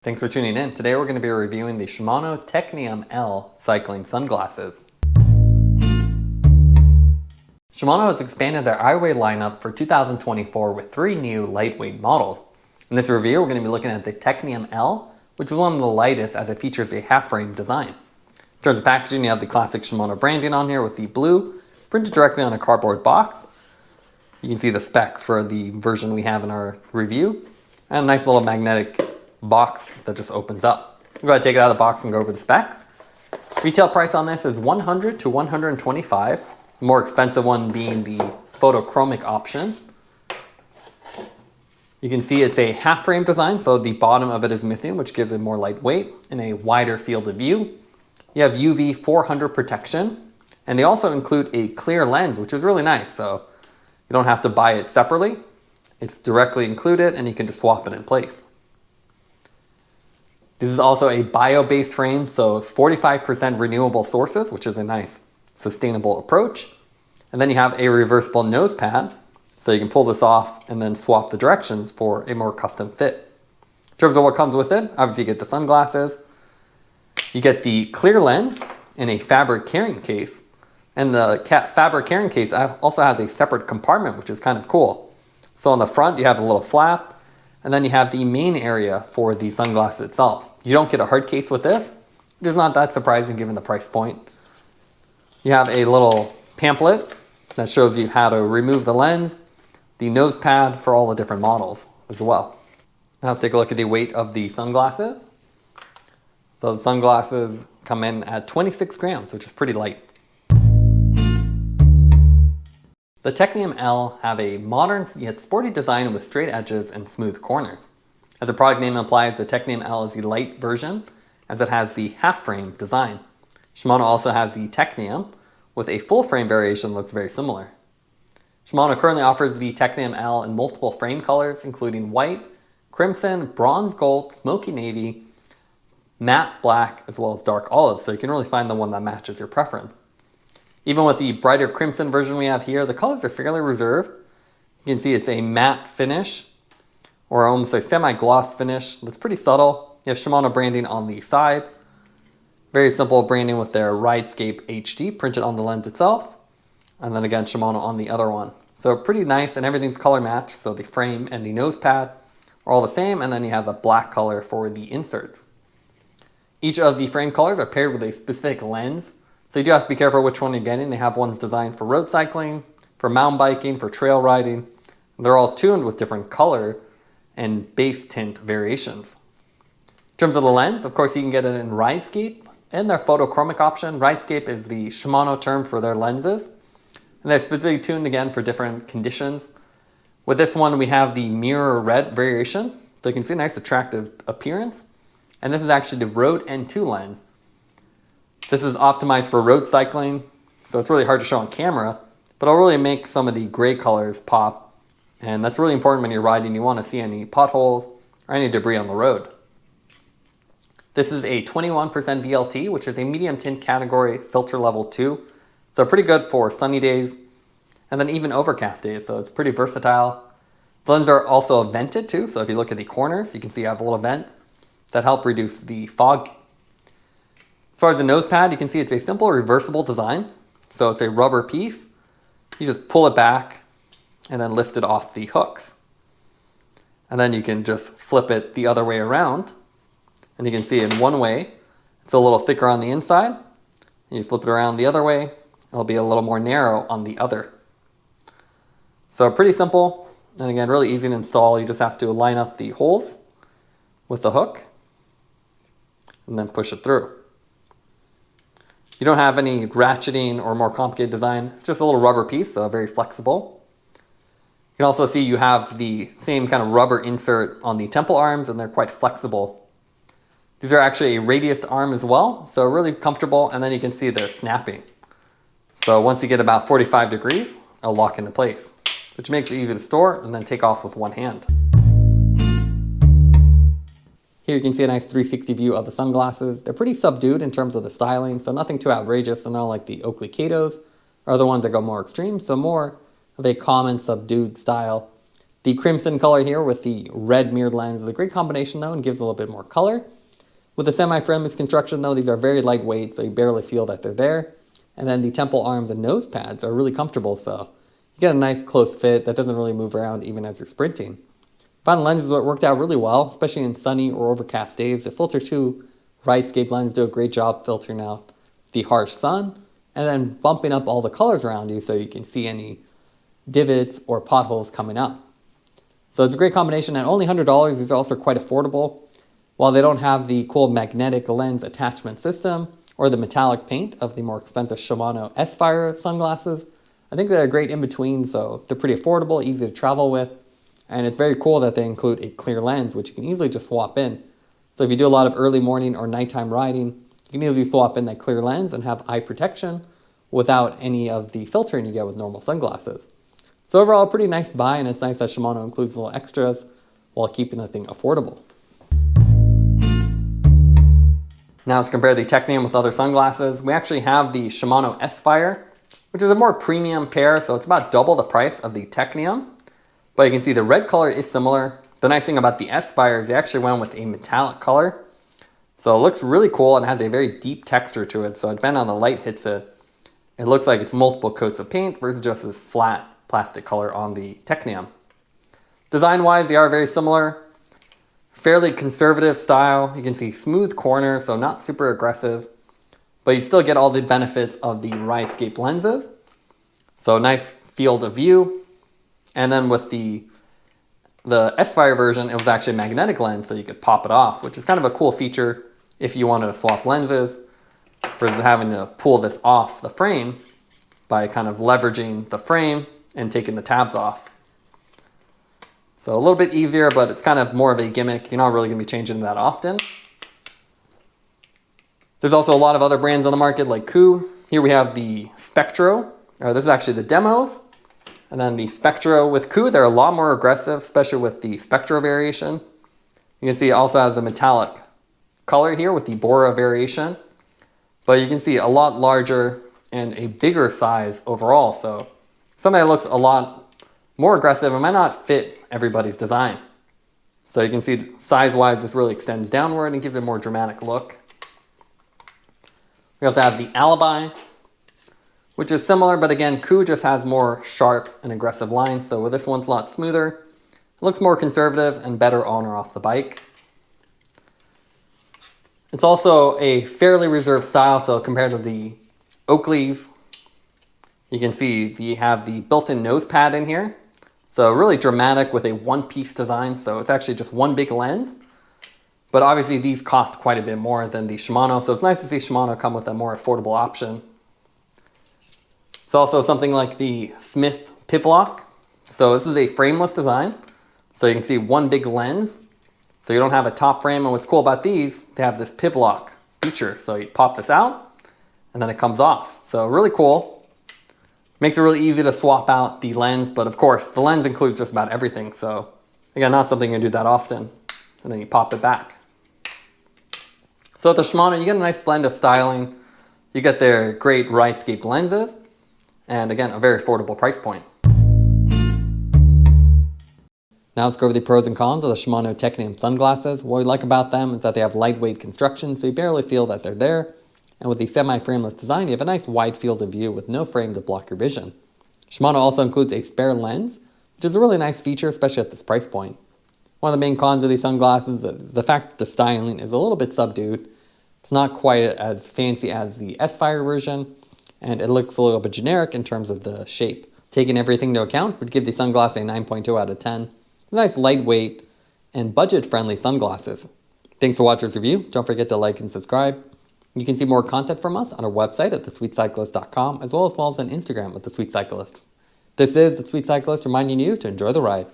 Thanks for tuning in. Today we're going to be reviewing the Shimano Technium L cycling sunglasses. Shimano has expanded their eyewear lineup for 2024 with 3 new lightweight models. In this review, we're going to be looking at the Technium L, which is one of the lightest as it features a half-frame design. In terms of packaging, you have the classic Shimano branding on here with the blue, printed directly on a cardboard box. You can see the specs for the version we have in our review, and a nice little magnetic box that just opens up. I'm going to take it out of the box and go over the specs. Retail price on this is $100 to $125, the more expensive one being the photochromic option. You can see it's a half frame design, so the bottom of it is missing, which gives it more lightweight and a wider field of view. You have UV 400 protection, and they also include a clear lens, which is really nice, so you don't have to buy it separately. It's directly included and you can just swap it in place. This is also a bio-based frame, so 45% renewable sources, which is a nice sustainable approach. And then you have a reversible nose pad, so you can pull this off and then swap the directions for a more custom fit. In terms of what comes with it, obviously you get the sunglasses, you get the clear lens in a fabric carrying case, and the fabric carrying case also has a separate compartment, which is kind of cool. So on the front you have a little flap, and then you have the main area for the sunglasses itself. You don't get a hard case with this, which is not that surprising given the price point. You have a little pamphlet that shows you how to remove the lens, the nose pad for all the different models as well. Now let's take a look at the weight of the sunglasses. So the sunglasses come in at 26 grams, which is pretty light. The Technium L have a modern yet sporty design with straight edges and smooth corners. As the product name implies, the Technium L is the light version as it has the half frame design. Shimano also has the Technium with a full frame variation that looks very similar. Shimano currently offers the Technium L in multiple frame colors including white, crimson, bronze gold, smoky navy, matte black, as well as dark olive, so you can really find the one that matches your preference. Even with the brighter crimson version we have here, the colors are fairly reserved. You can see it's a matte finish, or almost a semi-gloss finish that's pretty subtle. You have Shimano branding on the side. Very simple branding with their Ridescape HD printed on the lens itself. And then again, Shimano on the other one. So pretty nice, and everything's color matched, so the frame and the nose pad are all the same, and then you have the black color for the inserts. Each of the frame colors are paired with a specific lens, so you do have to be careful which one you're getting. They have ones designed for road cycling, for mountain biking, for trail riding. They're all tuned with different color and base tint variations. In terms of the lens, of course, you can get it in Ridescape and their photochromic option. Ridescape is the Shimano term for their lenses, and they're specifically tuned again for different conditions. With this one, we have the mirror red variation, so you can see a nice attractive appearance. And this is actually the Road N2 lens. This is optimized for road cycling, so it's really hard to show on camera, but it'll really make some of the gray colors pop. And that's really important when you're riding. You want to see any potholes or any debris on the road. This is a 21% VLT, which is a medium tint category filter level 2. So pretty good for sunny days and then even overcast days, so it's pretty versatile. The lenses are also vented too, so if you look at the corners, you can see I have little vents that help reduce the fog. As far as the nose pad, you can see it's a simple reversible design. So it's a rubber piece. You just pull it back and then lift it off the hooks. And then you can just flip it the other way around. And you can see in one way, it's a little thicker on the inside. And you flip it around the other way, it'll be a little more narrow on the other. So pretty simple, and again, really easy to install. You just have to line up the holes with the hook and then push it through. You don't have any ratcheting or more complicated design. It's just a little rubber piece, so very flexible. You can also see you have the same kind of rubber insert on the temple arms, and they're quite flexible. These are actually a radiused arm as well, so really comfortable, and then you can see they're snapping. So once you get about 45 degrees, it'll lock into place, which makes it easy to store and then take off with one hand. Here you can see a nice 360 view of the sunglasses. They're pretty subdued in terms of the styling, so nothing too outrageous, so not like the Oakley Katos or other ones that go more extreme, so more of a common subdued style. The crimson color here with the red mirrored lens is a great combination though and gives a little bit more color. With the semi-frameless construction though, these are very lightweight, so you barely feel that they're there. And then the temple arms and nose pads are really comfortable, so you get a nice close fit that doesn't really move around even as you're sprinting. Found lenses worked out really well, especially in sunny or overcast days. The Filter 2 Ridescape lens do a great job filtering out the harsh sun and then bumping up all the colors around you so you can see any divots or potholes coming up. So it's a great combination. At only $100, these are also quite affordable. While they don't have the cool magnetic lens attachment system or the metallic paint of the more expensive Shimano S-PHYRE sunglasses, I think they're a great in-between, so they're pretty affordable, easy to travel with, and it's very cool that they include a clear lens, which you can easily just swap in. So if you do a lot of early morning or nighttime riding, you can easily swap in that clear lens and have eye protection without any of the filtering you get with normal sunglasses. So overall, a pretty nice buy, and it's nice that Shimano includes little extras while keeping the thing affordable. Now let's compare the Technium with other sunglasses. We actually have the Shimano S-PHYRE, which is a more premium pair, so it's about double the price of the Technium. But you can see the red color is similar. The nice thing about the S-PHYRE is they actually went with a metallic color. So it looks really cool and has a very deep texture to it. So depending on the light hits it, it looks like it's multiple coats of paint versus just this flat plastic color on the Technium. Design-wise, they are very similar. Fairly conservative style. You can see smooth corners, so not super aggressive, but you still get all the benefits of the Ridescape lenses. So nice field of view. And then with the S-PHYRE version, it was actually a magnetic lens, so you could pop it off, which is kind of a cool feature if you wanted to swap lenses versus having to pull this off the frame by kind of leveraging the frame and taking the tabs off. So a little bit easier, but it's kind of more of a gimmick. You're not really going to be changing that often. There's also a lot of other brands on the market like KOO. Here we have the Spectro. This is actually the demos. And then the Spectro with KOO, they're a lot more aggressive, especially with the Spectro variation. You can see it also has a metallic color here with the Bora variation. But you can see a lot larger and a bigger size overall. So something that looks a lot more aggressive and might not fit everybody's design. So you can see size-wise this really extends downward and gives it a more dramatic look. We also have the Alibi, which is similar, but again, KOO just has more sharp and aggressive lines. So with this one's a lot smoother. It looks more conservative and better on or off the bike. It's also a fairly reserved style, so compared to the Oakleys, you can see you have the built-in nose pad in here. So really dramatic with a one-piece design, so it's actually just one big lens. But obviously these cost quite a bit more than the Shimano, so it's nice to see Shimano come with a more affordable option. It's also something like the Smith Pivlock. So this is a frameless design, so you can see one big lens. So you don't have a top frame, and what's cool about these, they have this Pivlock feature. So you pop this out, and then it comes off. So really cool. Makes it really easy to swap out the lens, but of course, the lens includes just about everything. So again, not something you do that often. And then you pop it back. So with the Shimano, you get a nice blend of styling. You get their great Ridescape lenses, and again, a very affordable price point. Now let's go over the pros and cons of the Shimano Technium sunglasses. What we like about them is that they have lightweight construction, so you barely feel that they're there. And with the semi-frameless design, you have a nice wide field of view with no frame to block your vision. Shimano also includes a spare lens, which is a really nice feature, especially at this price point. One of the main cons of these sunglasses is the fact that the styling is a little bit subdued. It's not quite as fancy as the S-PHYRE version, and it looks a little bit generic in terms of the shape. Taking everything into account, would give the sunglass a 9.2 out of 10. Nice lightweight and budget-friendly sunglasses. Thanks for watching this review. Don't forget to like and subscribe. You can see more content from us on our website at thesweetcyclist.com, as well as follow us on Instagram at thesweetcyclist. This is The Sweet Cyclist reminding you to enjoy the ride.